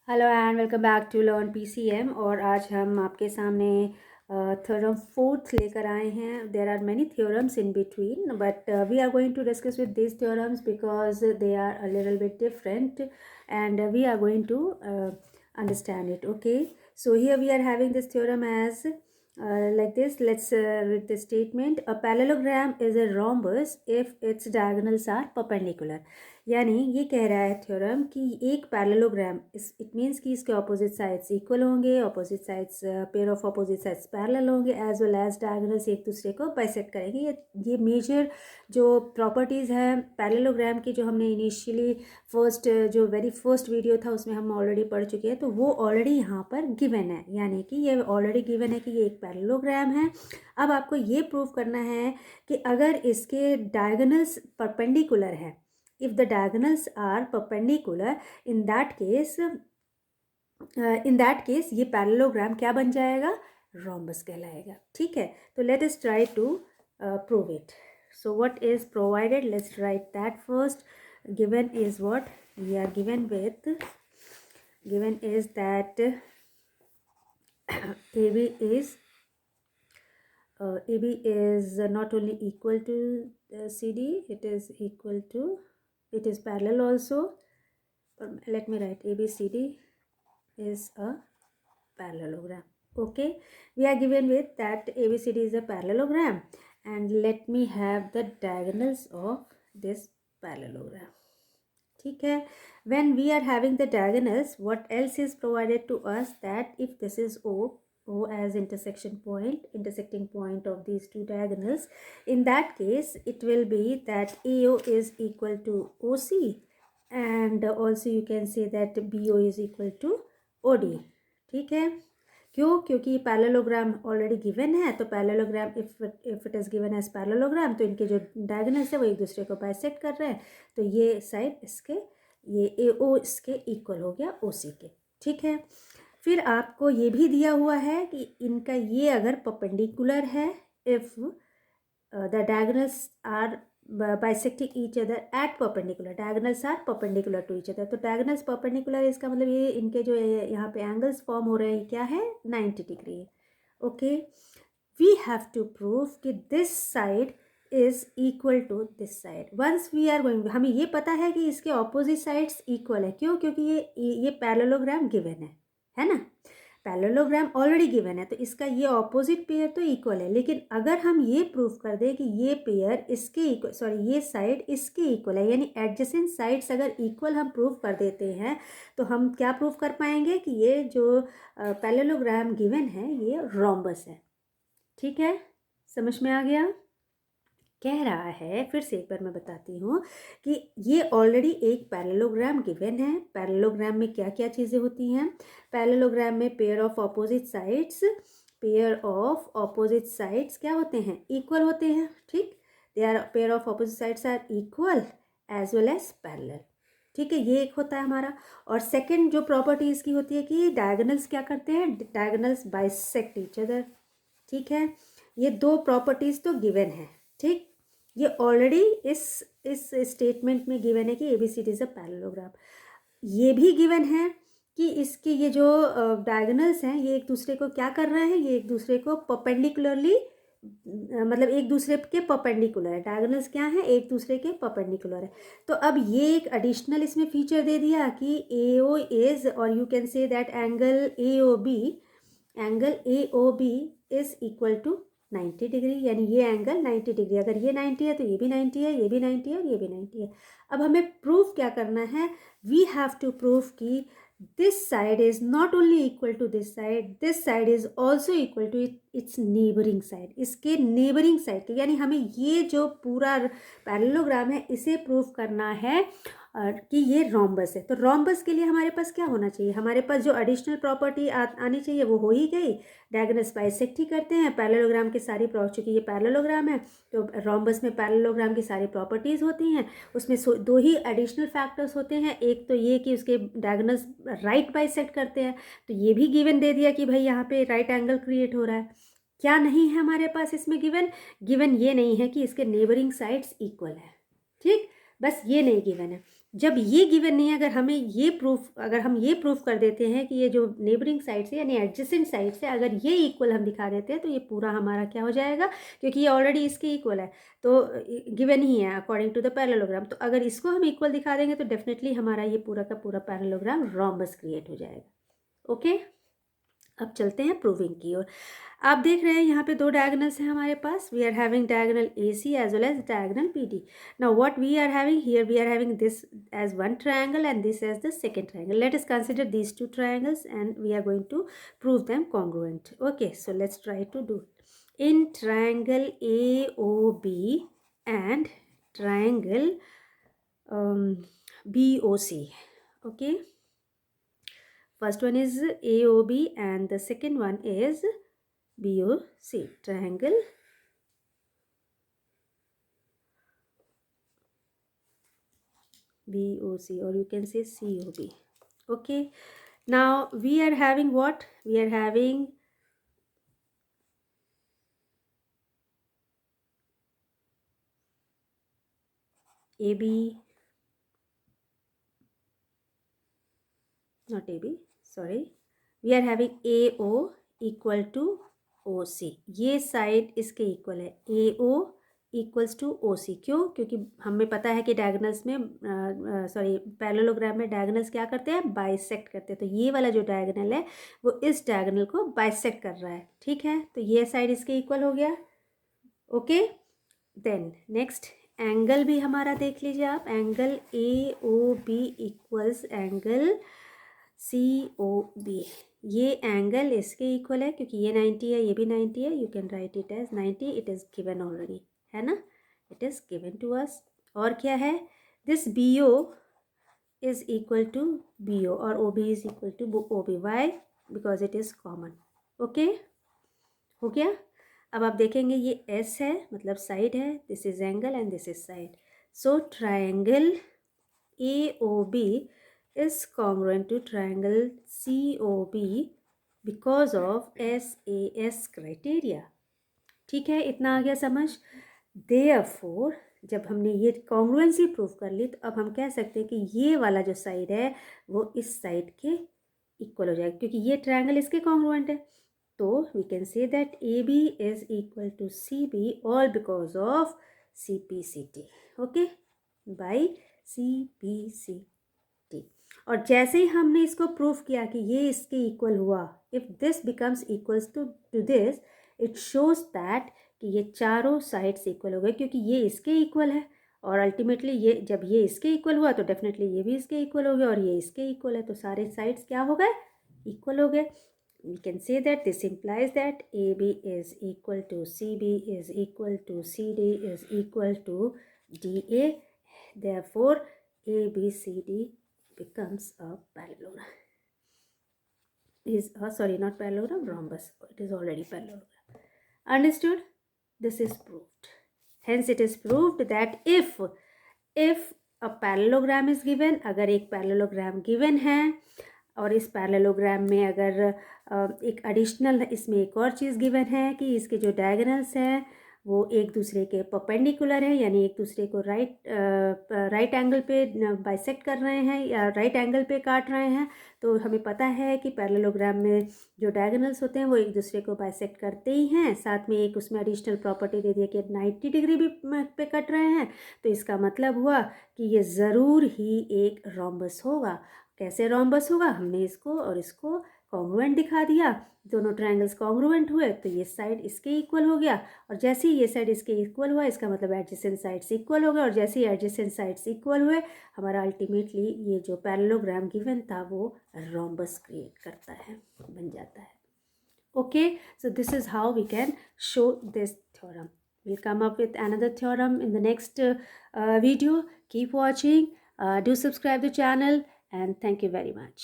Hello and welcome back to learn PCM. और आज हम आपके सामने थ्योरम फोर्थ लेकर आए हैं। There are many theorems in between but we are going to discuss with this theorems because they are a little bit different and we are going to understand it. Okay, so here we are having this theorem as like this. Let's read the statement. A parallelogram is a rhombus if its diagonals are perpendicular. यानी ये कह रहा है theorem कि एक parallelogram it means कि इसके opposite sides equal होंगे, opposite sides pair of opposite sides parallel होंगे, एज वेल एज डायगोनल्स एक दूसरे को बाइसेक्ट करेंगे। ये मेजर जो प्रॉपर्टीज़ हैं पैरेललोग्राम की, जो हमने इनिशियली जो वेरी फर्स्ट वीडियो था उसमें हम ऑलरेडी पढ़ चुके हैं, तो वो ऑलरेडी यहाँ पर गिवन है। यानी कि ये ऑलरेडी गिवन है कि ये एक पैरेललोग्राम है। अब आपको ये प्रूव करना है कि अगर इसके डायगोनल्स परपेंडिकुलर है, if the diagonals are perpendicular, in that case ये पैरेललोग्राम क्या बन जाएगा? रोम्बस कहलाएगा। ठीक है, तो let us try to prove it. So what is provided? Let's write that first. Given is what we are given with. Given is that AB is not only equal to CD, it is parallel also. Let me write ABCD is a parallelogram. Okay, we are given with that ABCD is a parallelogram, and let me have the diagonals of this parallelogram. ठीक है, when we are having the diagonals, what else is provided to us? That if this is O as intersecting point of these two diagonals, in that case it will be that AO is equal to OC, and also you can say that BO is equal to OD. ठीक है, क्यों? क्योंकि ये parallelogram already given है, तो parallelogram if it is given as parallelogram, तो इनके जो डायगोनल्स है वो एक दूसरे को बाइसेक्ट कर रहे हैं, तो ये साइड इसके ये AO इसके इक्वल हो गया OC के। ठीक है, फिर आपको ये भी दिया हुआ है कि इनका ये अगर परपेंडिकुलर है, if the diagonals are bisecting each other at perpendicular, diagonals are perpendicular to each other, तो diagonals perpendicular इसका मतलब ये इनके जो यहाँ पे एंगल्स फॉर्म हो रहे हैं क्या है? 90 degree. Okay, we have to prove कि this side is equal to this side. Once we are going, हमें ये पता है कि इसके ऑपोजिट साइड्स इक्वल है। क्यों? क्योंकि ये पैरेललोग्राम गिवन है ना, पैरेललोग्राम ऑलरेडी गिवन है, तो इसका ये ऑपोजिट पेयर तो इक्वल है। लेकिन अगर हम ये प्रूफ कर दें कि ये पेयर इसके इक्वल, सॉरी ये साइड इसके इक्वल है, यानी एडजेसेंट साइड्स अगर इक्वल हम प्रूफ कर देते हैं, तो हम क्या प्रूफ कर पाएंगे कि ये जो पैरेललोग्राम गिवन है ये रोम्बस है। ठीक है, समझ में आ गया? कह रहा है, फिर से एक बार मैं बताती हूँ कि ये ऑलरेडी एक पैरेललोग्राम गिवन है। पैरेललोग्राम में क्या क्या चीज़ें होती हैं? पैरेललोग्राम में पेयर ऑफ ऑपोजिट साइड्स क्या होते हैं? इक्वल होते हैं। ठीक, they are pair of opposite sides are equal as well as parallel. ठीक है, ये एक होता है हमारा। और सेकंड जो प्रॉपर्टी इसकी होती है कि डायगोनल्स क्या करते हैं? Diagonals bisect each other. ठीक है, ये दो प्रॉपर्टीज़ तो गिवन है। ठीक, ये ऑलरेडी इस स्टेटमेंट में गिवन है कि ABCD इज अ पैरेललोग्राम। ये भी गिवन है कि इसके ये जो डायगोनल्स हैं ये एक दूसरे को क्या कर रहे हैं? ये एक दूसरे को परपेंडिकुलरली, मतलब एक दूसरे के परपेंडिकुलर है। डायगोनल्स क्या हैं? एक दूसरे के परपेंडिकुलर है। तो अब ये एक एडिशनल इसमें फीचर दे दिया कि AO इज, और you can say that angle AOB is equal to 90 degree, यानी ये एंगल 90 डिग्री। अगर ये 90 है तो ये भी 90 है, ये भी 90 है और ये भी 90 है। अब हमें प्रूफ क्या करना है? वी हैव टू प्रूफ कि this side is not only equal to this side is also equal to its neighboring side, इसके neighboring side के, यानी हमें ये जो पूरा पैरेललोग्राम है इसे प्रूफ करना है कि ये रोम्बस है। तो रोम्बस के लिए हमारे पास क्या होना चाहिए? हमारे पास जो एडिशनल प्रॉपर्टी आनी चाहिए वो हो ही गई, डायगोनल्स बाइसेक्ट ही करते हैं। पैरेललोग्राम की सारी चूँकि ये पैरेललोग्राम है तो रोम्बस में पैरेललोग्राम की सारी प्रॉपर्टीज़ होती हैं। उसमें दो ही एडिशनल फैक्टर्स होते हैं, एक तो ये कि उसके डायगोनल्स राइट बाइसेक्ट करते हैं, तो ये भी गिवन दे दिया कि भाई यहाँ पे राइट एंगल क्रिएट हो रहा है। क्या नहीं है हमारे पास इसमें गिवन ये नहीं है कि इसके नेबरिंग साइड्स इक्वल है। ठीक, बस ये नहीं गिवन है। जब ये गिवन नहीं है, अगर हम ये प्रूफ कर देते हैं कि ये जो नेबरिंग साइड से यानी एडजेसेंट साइड से अगर ये इक्वल हम दिखा देते हैं तो ये पूरा हमारा क्या हो जाएगा, क्योंकि ये ऑलरेडी इसके इक्वल है तो गिवन ही है अकॉर्डिंग टू द पैरेललोग्राम। तो अगर इसको हम इक्वल दिखा देंगे तो डेफिनेटली हमारा ये पूरा का पूरा पैरेललोग्राम रोम्बस क्रिएट हो जाएगा। ओके, अब चलते हैं प्रूविंग की ओर। आप देख रहे हैं यहाँ पे दो डायगोनल्स हैं हमारे पास। We are having diagonal AC as well as diagonal PD। Now what we are having here, we are having this as one triangle and this as the second triangle. Let us consider these two triangles and we are going to prove them congruent. Okay, so let's try to do in triangle AOB and triangle BOC. Okay, first one is AOB and the second one is BOC, triangle BOC, or you can say COB. Okay, now we are having what? We are having AB, not AB, sorry, we are having AO equal to OC। ये side इसके equal है, AO equals to OC। क्यों? क्योंकि हमें पता है कि diagonals में पैरेललोग्राम में डायगोनल्स क्या करते हैं, बाइसेक्ट करते हैं। तो ये वाला जो डायगोनल है वो इस डायगोनल को बाइसेक्ट कर रहा है, ठीक है। तो ये साइड इसके इक्वल हो गया। ओके, देन नेक्स्ट एंगल भी हमारा देख लीजिए आप, angle AOB equals angle COB। ये एंगल इसके इक्वल है क्योंकि ये 90 है, ये भी 90 है। You can write it as 90, it is given already, है ना, it is given to us. और क्या है, this BO is equal to BO और OB is equal to OB। Why? Because it is common. Okay, हो गया। अब आप देखेंगे ये S है, मतलब साइड है, this is angle and this is side. So triangle AOB is congruent to triangle COB because of SAS criteria। ठीक है, इतना आ गया समझ। Therefore जब हमने ये कॉन्ग्रुएंसी प्रूव कर ली तो अब हम कह सकते हैं कि ये वाला जो साइड है वो इस साइड के इक्वल हो जाएगा, क्योंकि ये ट्रायंगल इसके कॉन्ग्रुएंट है। तो we can say that AB is equal to CB all because of CPCT। Okay, by CPCT। और जैसे ही हमने इसको प्रूफ किया कि ये इसके इक्वल हुआ, if this becomes equals to this, it shows that कि ये चारों साइड्स इक्वल हो गए, क्योंकि ये इसके इक्वल है और अल्टीमेटली ये जब ये इसके इक्वल हुआ तो डेफिनेटली ये भी इसके इक्वल हो गया और ये इसके इक्वल है, तो सारे साइड्स क्या हो गए, इक्वल हो गए। We can say that this implies that AB is equal to CB is equal to CD is equal to DA. Therefore, ABCD becomes a parallelogram. Not parallelogram, rhombus. It is already parallelogram. Understood? This is proved. Hence, it is proved that if a parallelogram is given, अगर एक parallelogram given है और इस parallelogram में अगर एक additional इसमें एक और चीज़ गिवन है कि इसके जो डायगोनल्स हैं वो एक दूसरे के परपेंडिकुलर है, यानी एक दूसरे को राइट एंगल पे बाइसेक्ट कर रहे हैं या राइट एंगल पे काट रहे हैं। तो हमें पता है कि पैरेललोग्राम में जो डायगोनल्स होते हैं वो एक दूसरे को बाइसेक्ट करते ही हैं। साथ में एक उसमें एडिशनल प्रॉपर्टी दे दिया कि 90 डिग्री भी पे कट रहे हैं। तो इसका मतलब हुआ कि ये ज़रूर ही एक रोम्बस होगा। कैसे रोम्बस होगा, हमने इसको और इसको कॉन्ग्रुएंट दिखा दिया, दोनों ट्रायंगल्स कॉन्ग्रुएंट हुए तो ये साइड इसके इक्वल हो गया। और जैसे ही ये साइड इसके इक्वल हुआ इसका मतलब एडजेसेंट साइड्स इक्वल हो गए, और जैसे ही एडजेसेंट साइड्स इक्वल हुए हमारा अल्टीमेटली ये जो पैरेललोग्राम गिवन था वो रोम्बस क्रिएट करता है, बन जाता है। Okay, so this is how we can show this theorem. We'll come up with another theorem in the next video. Keep watching, do subscribe the channel, and thank you very much.